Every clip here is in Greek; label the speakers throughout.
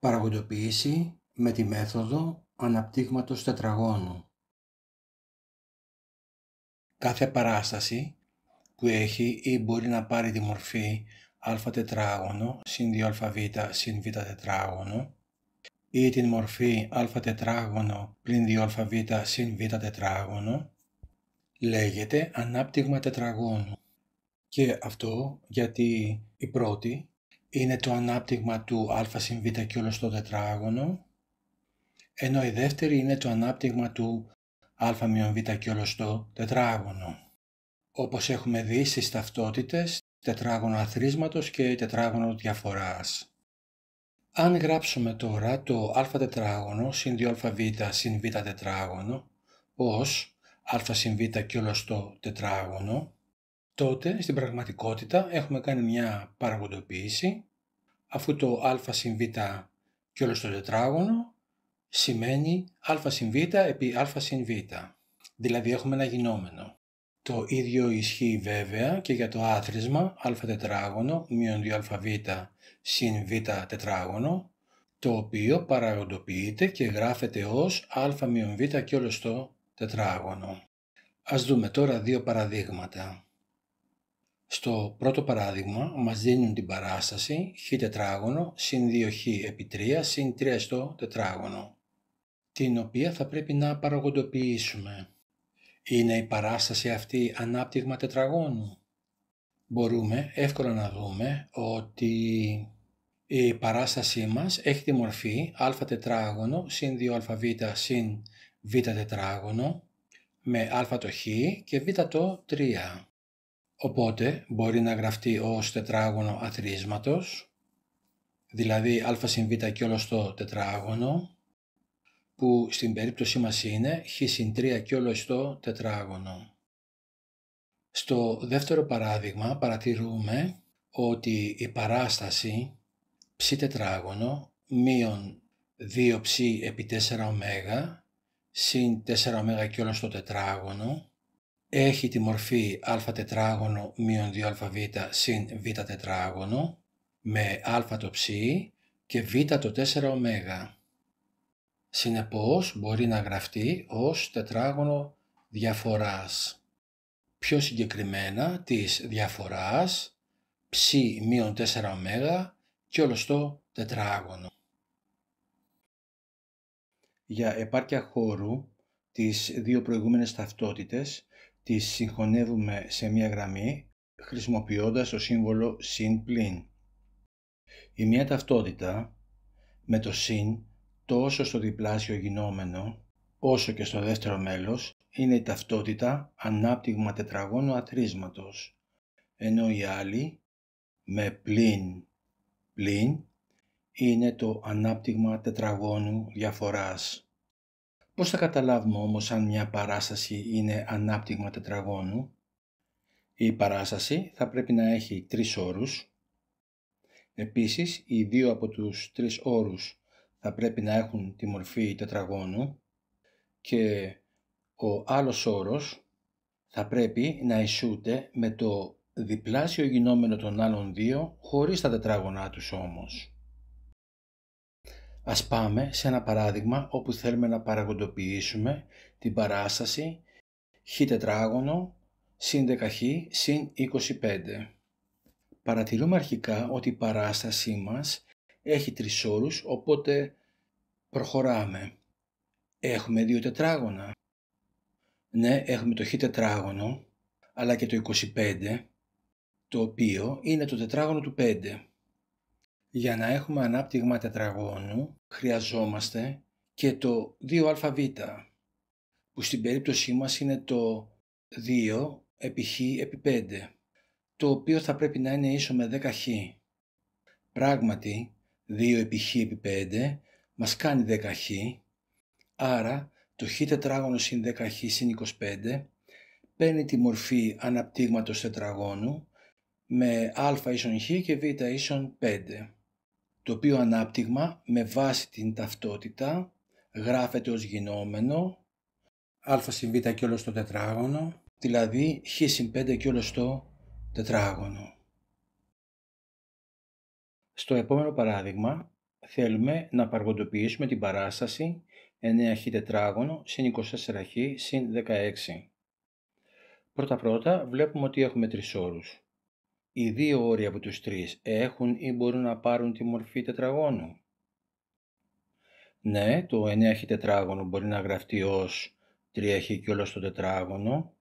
Speaker 1: Παραγοντοποίηση με τη μέθοδο αναπτύγματος τετραγώνου. Κάθε παράσταση που έχει ή μπορεί να πάρει τη μορφή α τετράγωνο συν 2αβ συν β τετράγωνο ή την μορφή α τετράγωνο πλην 2αβ συν β τετράγωνο λέγεται ανάπτυγμα τετραγώνου. Και αυτό γιατί η πρώτη είναι το ανάπτυγμα του α συν β και όλο στο τετράγωνο, ενώ η δεύτερη είναι το ανάπτυγμα του α μειον β και όλο στο τετράγωνο. Όπως έχουμε δει στις ταυτότητες τετράγωνο αθροίσματος και τετράγωνο διαφοράς. Αν γράψουμε τώρα το α τετράγωνο συν 2αβ συν β τετράγωνο ως α συν β και όλο στο τετράγωνο, τότε στην πραγματικότητα έχουμε κάνει μια παραγοντοποίηση, αφού το α συν β και όλο στο τετράγωνο σημαίνει α συν β επί α συν β. Δηλαδή έχουμε ένα γινόμενο. Το ίδιο ισχύει βέβαια και για το άθροισμα α τετράγωνο μείον 2αβ συν β τετράγωνο, το οποίο παραγοντοποιείται και γράφεται ως α μείον β και όλο στο τετράγωνο. Ας δούμε τώρα δύο παραδείγματα. Στο πρώτο παράδειγμα μας δίνουν την παράσταση χ τετράγωνο συν 2χ επί 3 συν 3 στο τετράγωνο, την οποία θα πρέπει να παραγοντοποιήσουμε. Είναι η παράσταση αυτή ανάπτυγμα τετραγώνου? Μπορούμε εύκολα να δούμε ότι η παράστασή μας έχει τη μορφή α τετράγωνο συν 2αβ συν β τετράγωνο με α το χ και β το 3. Οπότε μπορεί να γραφτεί ως τετράγωνο αθροίσματος, δηλαδή α συν β και όλο στο τετράγωνο, που στην περίπτωσή μας είναι χ συν 3 και όλο στο τετράγωνο. Στο δεύτερο παράδειγμα παρατηρούμε ότι η παράσταση ψ τετράγωνο μείον 2ψ επί 4ω συν 4ω και όλο στο τετράγωνο έχει τη μορφή α τετράγωνο μείον 2αβ συν β τετράγωνο με α το ψ και β το 4ω. Συνεπώς μπορεί να γραφτεί ως τετράγωνο διαφοράς. Πιο συγκεκριμένα της διαφοράς ψ μείον 4ω και όλο στο τετράγωνο. Για επάρκεια χώρου τις δύο προηγούμενες ταυτότητες τις συγχωνεύουμε σε μία γραμμή χρησιμοποιώντας το σύμβολο συν πλην. Η μία ταυτότητα με το συν τόσο στο διπλάσιο γινόμενο όσο και στο δεύτερο μέλος είναι η ταυτότητα ανάπτυγμα τετραγώνου αθροίσματος, ενώ η άλλη με πλην πλην είναι το ανάπτυγμα τετραγώνου διαφοράς. Πώς θα καταλάβουμε όμως αν μια παράσταση είναι ανάπτυγμα τετραγώνου? Η παράσταση θα πρέπει να έχει τρεις όρους. Επίσης, οι δύο από τους τρεις όρους θα πρέπει να έχουν τη μορφή τετραγώνου και ο άλλος όρος θα πρέπει να ισούται με το διπλάσιο γινόμενο των άλλων δύο χωρίς τα τετράγωνά τους όμως. Ας πάμε σε ένα παράδειγμα όπου θέλουμε να παραγοντοποιήσουμε την παράσταση χ τετράγωνο συν 10χ συν 25. Παρατηρούμε αρχικά ότι η παράστασή μας έχει τρεις όρους, οπότε προχωράμε. Έχουμε δύο τετράγωνα. Ναι, έχουμε το χ τετράγωνο, αλλά και το 25, το οποίο είναι το τετράγωνο του 5. Για να έχουμε ανάπτυγμα τετραγώνου χρειαζόμαστε και το 2αβ, που στην περίπτωσή μας είναι το 2 επί χ επί 5, το οποίο θα πρέπει να είναι ίσο με 10χ. Πράγματι, 2 επί χ επί 5 μας κάνει 10χ, άρα το χ τετράγωνο συν 10χ συν 25 παίρνει τη μορφή αναπτύγματος τετραγώνου με α ίσον χ και β ίσον 5, το οποίο ανάπτυγμα με βάση την ταυτότητα γράφεται ως γινόμενο α συν β και όλο στο τετράγωνο, δηλαδή χ συν 5 και όλο στο τετράγωνο. Στο επόμενο παράδειγμα θέλουμε να παραγοντοποιήσουμε την παράσταση 9χ τετράγωνο συν 24χ συν 16. Πρώτα βλέπουμε ότι έχουμε τρεις όρους. Οι δύο όροι από τους τρεις έχουν ή μπορούν να πάρουν τη μορφή τετραγώνου. Ναι, το 9χ τετράγωνο μπορεί να γραφτεί ως 3χ και όλο στο τετράγωνο,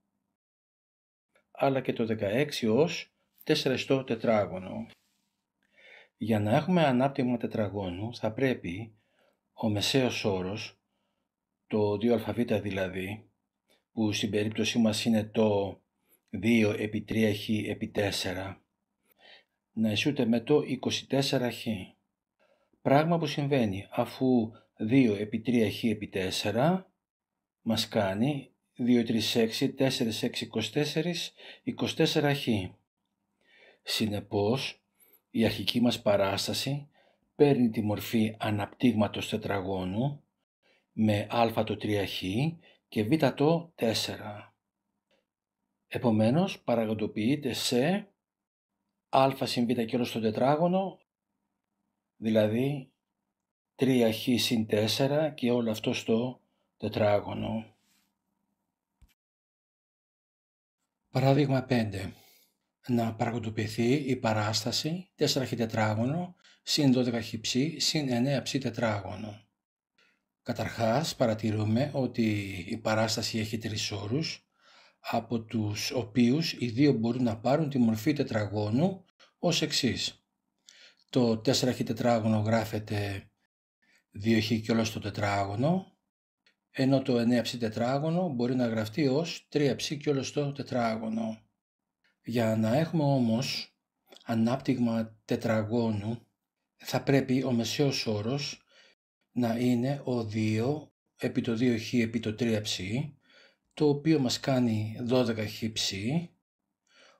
Speaker 1: αλλά και το 16 ως 4 τετράγωνο. Για να έχουμε ανάπτυγμα τετραγώνου θα πρέπει ο μεσαίος όρος, το 2α δηλαδή, που στην περίπτωση μας είναι το 2 επί 3χ επί 4, να ισούται με το 24χ. Πράγμα που συμβαίνει αφού 2 επί 3χ επί 4 μας κάνει 2, 3, 6, 4, 6, 24, 24χ. Συνεπώς, η αρχική μας παράσταση παίρνει τη μορφή αναπτύγματος τετραγώνου με α το 3χ και β το 4. Επομένως, παραγοντοποιείται σε α συν β και όλο στο τετράγωνο, δηλαδή 3χ συν 4 και όλο αυτό στο τετράγωνο. Παράδειγμα 5. Να παραγοντοποιηθεί η παράσταση 4χ τετράγωνο συν 12χ συν 9χ τετράγωνο. Καταρχάς παρατηρούμε ότι η παράσταση έχει τρεις όρους, από τους οποίους οι δύο μπορούν να πάρουν τη μορφή τετραγώνου ως εξής. Το 4χ τετράγωνο γράφεται 2χ και όλο στο τετράγωνο, ενώ το 9χ τετράγωνο μπορεί να γραφτεί ως 3χ και όλο στο τετράγωνο. Για να έχουμε όμως ανάπτυγμα τετραγώνου θα πρέπει ο μεσαίος όρος να είναι ο 2 επί το 2χ επί το 3χ, το οποίο μας κάνει 12χ,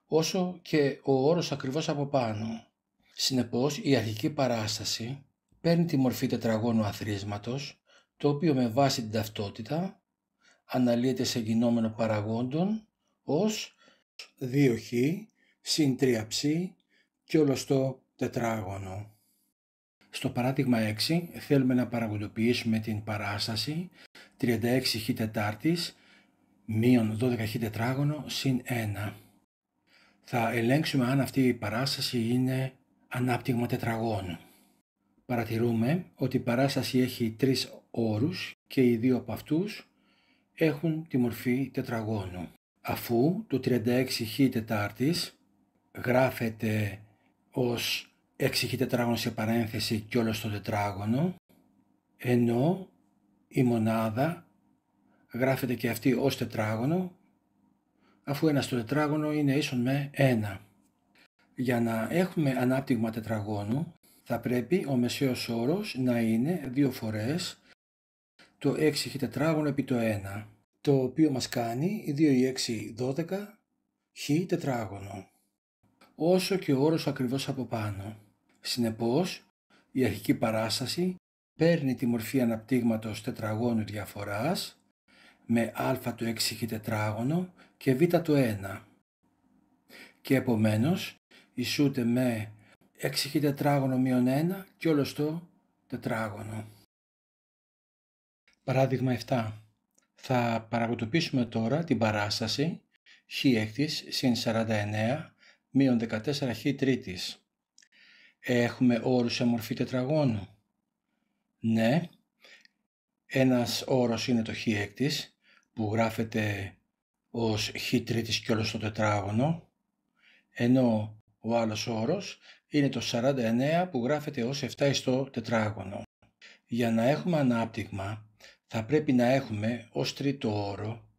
Speaker 1: όσο και ο όρος ακριβώς από πάνω. Συνεπώς η αρχική παράσταση παίρνει τη μορφή τετραγώνου αθροίσματος, το οποίο με βάση την ταυτότητα αναλύεται σε γινόμενο παραγόντων ως 2χ συν 3χ και όλο στο τετράγωνο. Στο παράδειγμα 6 θέλουμε να παραγοντοποιήσουμε την παράσταση 36χ τετάρτης μείον 12χ τετράγωνο συν 1. Θα ελέγξουμε αν αυτή η παράσταση είναι ανάπτυγμα τετραγώνου. Παρατηρούμε ότι η παράσταση έχει τρεις όρους και οι δύο από αυτούς έχουν τη μορφή τετραγώνου. Αφού το 36χ τετάρτης γράφεται ως 6χ τετράγωνο σε παρένθεση και όλο στο τετράγωνο, ενώ η μονάδα γράφεται και αυτή ως τετράγωνο, αφού 1 στο τετράγωνο είναι ίσον με 1. Για να έχουμε ανάπτυγμα τετραγώνου θα πρέπει ο μεσαίος όρος να είναι 2 φορές το 6χ τετράγωνο επί το 1, το οποίο μας κάνει 2 ή 6 12 χ τετράγωνο, όσο και ο όρος ακριβώς από πάνω. Συνεπώς, η αρχική παράσταση παίρνει τη μορφή αναπτύγματος τετραγώνου διαφοράς με α το 6χ τετράγωνο και β το 1 και επομένως ισούται με 6χ τετράγωνο μείον 1 και όλο στο τετράγωνο. Παράδειγμα 7. Θα παραγοντοποιήσουμε τώρα την παράσταση χ έκτης συν 49 μείον 14χ τρίτης. Έχουμε όρους σε μορφή τετραγώνου. Ναι, ένας όρος είναι το χ έκτης που γράφεται ως χ τρίτης και όλο στο τετράγωνο, ενώ ο άλλος όρος είναι το 49 που γράφεται ως 7 στο τετράγωνο. Για να έχουμε ανάπτυγμα θα πρέπει να έχουμε ως τρίτο όρο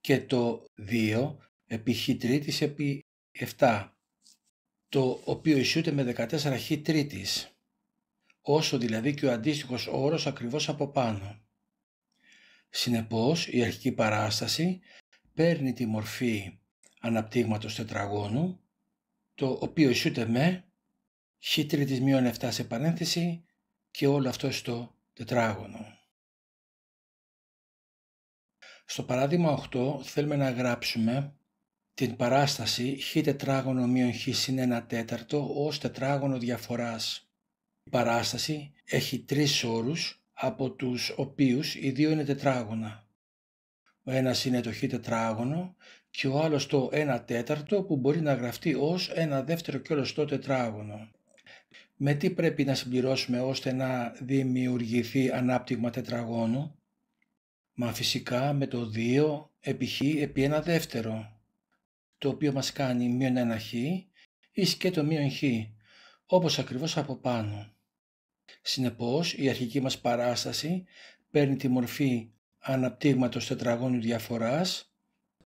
Speaker 1: και το 2 επί χ τρίτης επί 7, το οποίο ισούται με 14χ τρίτης, όσο δηλαδή και ο αντίστοιχος όρος ακριβώς από πάνω. Συνεπώς η αρχική παράσταση παίρνει τη μορφή αναπτύγματος τετραγώνου, το οποίο ισούται με χ τρίτης μείον 7 σε παρένθεση και όλο αυτό στο τετράγωνο. Στο παράδειγμα 8 θέλουμε να γράψουμε την παράσταση χ τετράγωνο μείον χ συν 1 τέταρτο ως τετράγωνο διαφοράς. παράσταση έχει 3 όρους, από τους οποίους οι 2 είναι τετράγωνα. Ο ένας είναι το χ τετράγωνο και ο άλλος το 1/4 που μπορεί να γραφτεί ως 1/2 κιόλωστό τετράγωνο. Με τι πρέπει να συμπληρώσουμε ώστε να δημιουργηθεί ανάπτυγμα τετραγώνου? Μα φυσικά με το 2 επί χ επί 1/2, το οποίο μας κάνει μείον 1 χ ή σκέτο μείον χ, όπως ακριβώς από πάνω. Συνεπώς η αρχική μας παράσταση παίρνει τη μορφή αναπτύγματος τετραγώνου διαφοράς,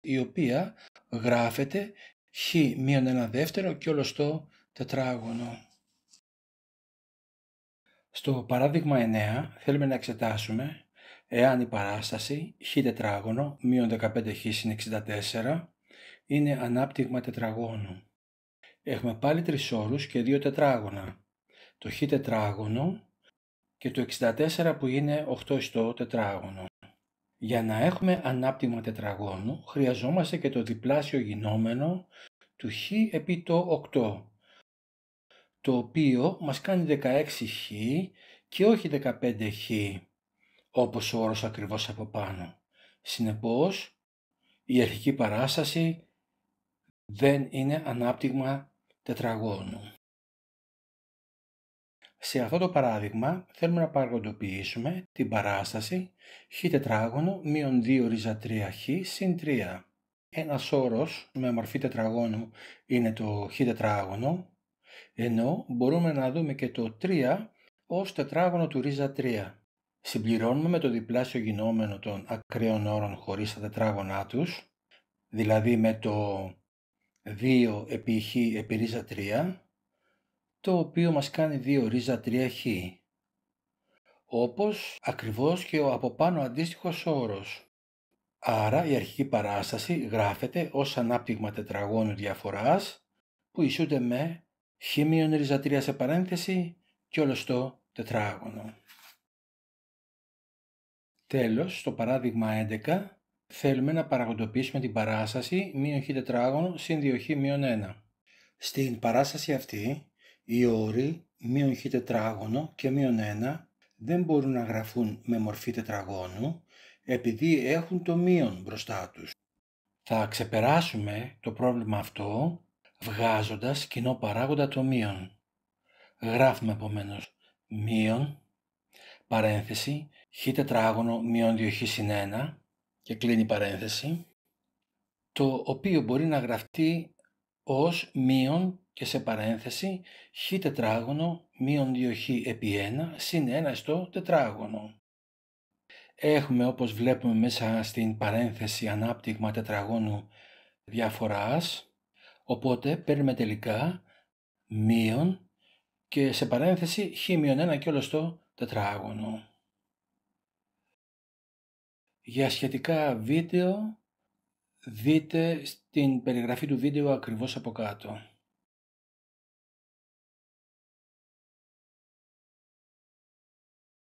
Speaker 1: η οποία γράφεται χ μείον 1/2 κιόλωστό τετράγωνο. Στο παράδειγμα 9 θέλουμε να εξετάσουμε εάν η παράσταση χ τετράγωνο μείον 15χ συν 64 είναι ανάπτυγμα τετραγώνου. Έχουμε πάλι 3 όρους και 2 τετράγωνα, το χ τετράγωνο και το 64 που είναι 8 τετράγωνο. Για να έχουμε ανάπτυγμα τετραγώνου χρειαζόμαστε και το διπλάσιο γινόμενο του χ επί το 8, το οποίο μας κάνει 16χ και όχι 15χ, όπως ο όρος ακριβώς από πάνω. Συνεπώς, η αρχική παράσταση δεν είναι ανάπτυγμα τετραγώνου. Σε αυτό το παράδειγμα θέλουμε να παραγοντοποιήσουμε την παράσταση χ τετράγωνο μείον 2 ρίζα 3χ συν 3. Ένας όρος με μορφή τετραγώνου είναι το χ τετράγωνο, ενώ μπορούμε να δούμε και το 3 ως τετράγωνο του ρίζα 3. Συμπληρώνουμε με το διπλάσιο γινόμενο των ακραίων όρων χωρίς τα τετράγωνά τους, δηλαδή με το 2 επί χ επί ρίζα 3, το οποίο μας κάνει 2 ρίζα 3χ, όπως ακριβώς και ο από πάνω αντίστοιχος όρος. Άρα η αρχική παράσταση γράφεται ως ανάπτυγμα τετραγώνου διαφοράς που ισούται με χ μείον ρίζα 3 σε παρένθεση και όλωστο τετράγωνο. Τέλος, στο παράδειγμα 11 θέλουμε να παραγοντοποιήσουμε την παράσταση μείον χ τετράγωνο συν 2χ μείον 1. Στην παράσταση αυτή οι όροι μείον χ τετράγωνο και μείον 1 δεν μπορούν να γραφούν με μορφή τετραγώνου επειδή έχουν το μείον μπροστά τους. Θα ξεπεράσουμε το πρόβλημα αυτό βγάζοντας κοινό παράγοντα το μείον. Γράφουμε επομένως μείον παρένθεση χ τετράγωνο μείον 2χ συν 1 και κλείνει παρένθεση, το οποίο μπορεί να γραφτεί ως μείον και σε παρένθεση χ τετράγωνο μείον 2χ επί 1 συν 1 στο τετράγωνο. Έχουμε, όπως βλέπουμε μέσα στην παρένθεση, ανάπτυγμα τετραγώνου διαφοράς, οπότε παίρνουμε τελικά μείον και σε παρένθεση χ μείον 1 και όλο στο τετράγωνο. Για σχετικά βίντεο δείτε στην περιγραφή του βίντεο ακριβώς από κάτω.